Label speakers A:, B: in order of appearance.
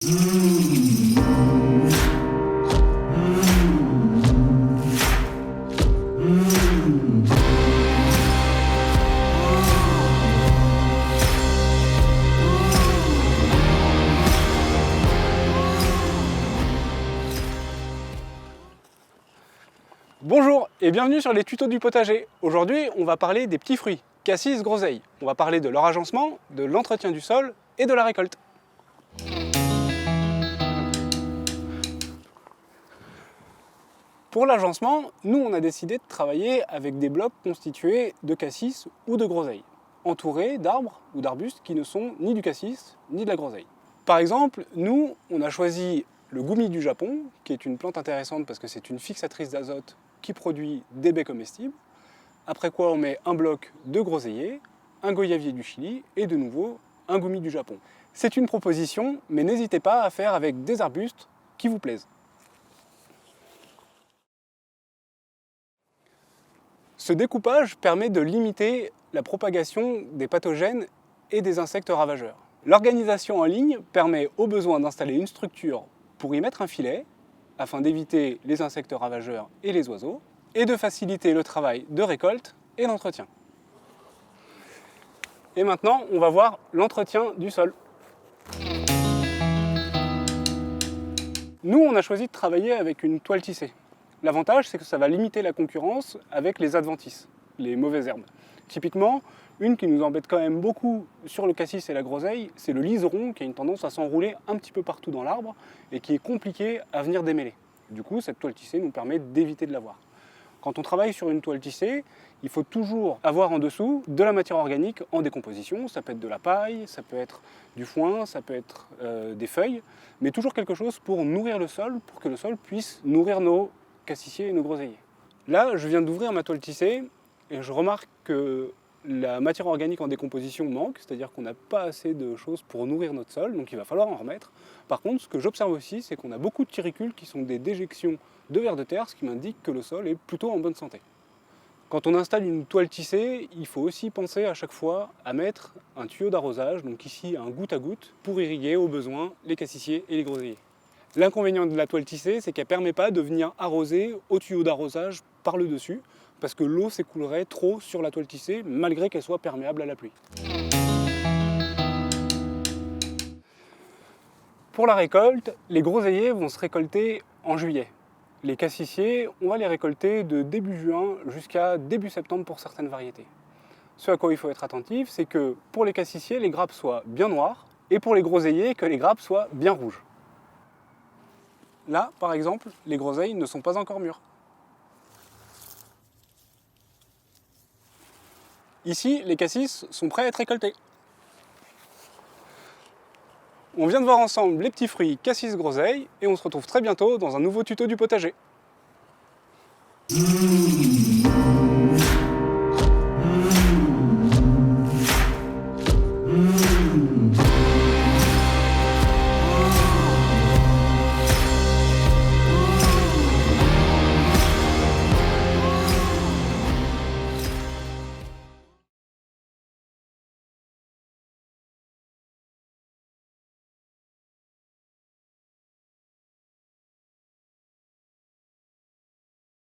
A: Bonjour et bienvenue sur les tutos du potager. Aujourd'hui, on va parler des petits fruits, cassis, groseilles. On va parler de leur agencement, de l'entretien du sol et de la récolte. Pour l'agencement, nous on a décidé de travailler avec des blocs constitués de cassis ou de groseilles, entourés d'arbres ou d'arbustes qui ne sont ni du cassis ni de la groseille. Par exemple, nous on a choisi le goumi du Japon, qui est une plante intéressante parce que c'est une fixatrice d'azote qui produit des baies comestibles. Après quoi on met un bloc de groseillier, un goyavier du Chili et de nouveau un goumi du Japon. C'est une proposition, mais n'hésitez pas à faire avec des arbustes qui vous plaisent. Ce découpage permet de limiter la propagation des pathogènes et des insectes ravageurs. L'organisation en ligne permet au besoin d'installer une structure pour y mettre un filet, afin d'éviter les insectes ravageurs et les oiseaux, et de faciliter le travail de récolte et d'entretien. Et maintenant, on va voir l'entretien du sol. Nous, on a choisi de travailler avec une toile tissée. L'avantage, c'est que ça va limiter la concurrence avec les adventices, les mauvaises herbes. Typiquement, une qui nous embête quand même beaucoup sur le cassis et la groseille, c'est le liseron qui a une tendance à s'enrouler un petit peu partout dans l'arbre et qui est compliqué à venir démêler. Du coup, cette toile tissée nous permet d'éviter de l'avoir. Quand on travaille sur une toile tissée, il faut toujours avoir en dessous de la matière organique en décomposition. Ça peut être de la paille, ça peut être du foin, ça peut être des feuilles, mais toujours quelque chose pour nourrir le sol, pour que le sol puisse nourrir nos cassissiers et nos groseilliers. Là, je viens d'ouvrir ma toile tissée et je remarque que la matière organique en décomposition manque, c'est-à-dire qu'on n'a pas assez de choses pour nourrir notre sol, donc il va falloir en remettre. Par contre, ce que j'observe aussi, c'est qu'on a beaucoup de tiricules qui sont des déjections de vers de terre, ce qui m'indique que le sol est plutôt en bonne santé. Quand on installe une toile tissée, il faut aussi penser à chaque fois à mettre un tuyau d'arrosage, donc ici un goutte à goutte, pour irriguer au besoin les cassissiers et les groseilliers. L'inconvénient de la toile tissée, c'est qu'elle ne permet pas de venir arroser au tuyau d'arrosage par le dessus, parce que l'eau s'écoulerait trop sur la toile tissée, malgré qu'elle soit perméable à la pluie. Pour la récolte, les groseilliers vont se récolter en juillet. Les cassissiers, on va les récolter de début juin jusqu'à début septembre pour certaines variétés. Ce à quoi il faut être attentif, c'est que pour les cassissiers, les grappes soient bien noires, et pour les groseilliers, que les grappes soient bien rouges. Là, par exemple, les groseilles ne sont pas encore mûres. Ici, les cassis sont prêts à être récoltés. On vient de voir ensemble les petits fruits cassis groseilles et on se retrouve très bientôt dans un nouveau tuto du potager.